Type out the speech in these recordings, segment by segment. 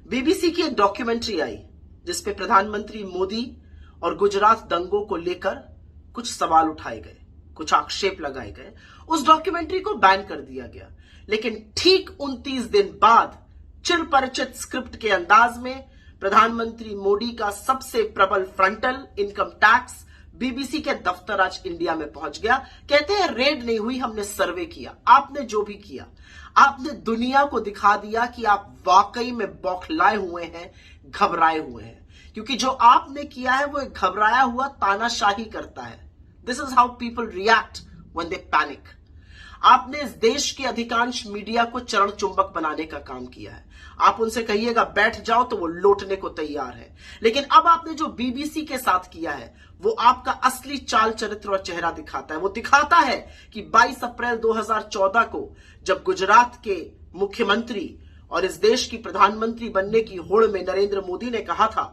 BBC की एक documentary आई जिसपे प्रधानमंत्री मोदी और गुजरात दंगों को लेकर कुछ सवाल उठाए गए, कुछ आक्षेप लगाए गए। उस डॉक्यूमेंट्री को बैन कर दिया गया, लेकिन ठीक 29 दिन बाद चिरपरिचित स्क्रिप्ट के अंदाज में प्रधानमंत्री मोदी का सबसे प्रबल फ्रंटल इनकम टैक्स बीबीसी के दफ्तर आज इंडिया में पहुंच गया। कहते हैं रेड नहीं हुई, हमने सर्वे किया। आपने जो भी किया, आपने दुनिया को दिखा दिया कि आप वाकई में बौखलाए हुए हैं, घबराए हुए हैं, क्योंकि जो आपने किया है वो एक घबराया हुआ तानाशाही करता है। This is how people react when they panic. आपने इस देश के अधिकांश मीडिया को चरण चुंबक बनाने का काम किया है। आप उनसे कहिएगा बैठ जाओ तो वो लौटने को तैयार है। लेकिन अब आपने जो बीबीसी के साथ किया है वो आपका असली चाल चरित्र और चेहरा दिखाता है। वो दिखाता है कि 22 अप्रैल 2014 को जब गुजरात के मुख्यमंत्री और इस देश की प्रधानमंत्री बनने की होड़ में नरेंद्र मोदी ने कहा था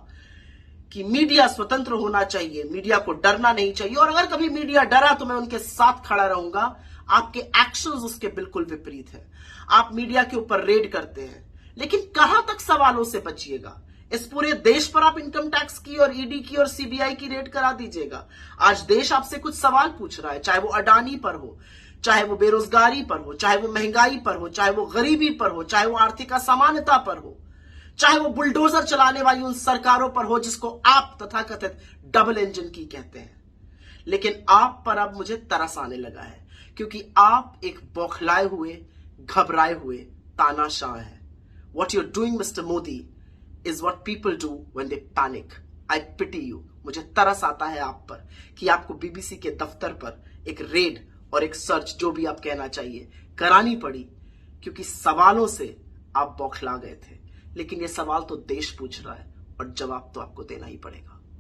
कि मीडिया स्वतंत्र होना चाहिए, मीडिया को डरना नहीं चाहिए, और अगर कभी मीडिया डरा तो मैं उनके साथ खड़ा रहूंगा। आपके एक्शंस उसके बिल्कुल विपरीत हैं। आप मीडिया के ऊपर रेड करते हैं, लेकिन कहां तक सवालों से बचिएगा? इस पूरे देश पर आप इनकम टैक्स की और ईडी की और सीबीआई की रेड करा दीजिएगा। आज देश आपसे कुछ सवाल पूछ रहा है, चाहे वो अडानी पर हो, चाहे वो बेरोजगारी पर हो, चाहे वो महंगाई पर हो, चाहे वो गरीबी पर हो, चाहे वो आर्थिक असमानता पर हो, चाहे वो बुलडोजर चलाने वाली उन सरकारों पर हो जिसको आप तथाकथित डबल इंजन की कहते हैं। लेकिन आप पर अब मुझे तरस आने लगा है, क्योंकि आप एक बौखलाए हुए, घबराए हुए तानाशाह हैं। What you're doing, Mr. Modi, is what people do when they panic. I pity you. मुझे तरस आता है आप पर कि आपको बीबीसी के दफ्तर पर एक रेड और एक सर्च, जो भी आप कहना चाहिए, करानी पड़ी, क्योंकि सवालों से आप बौखला गए थे। लेकिन ये सवाल तो देश पूछ रहा है और जवाब तो आपको देना ही पड़ेगा।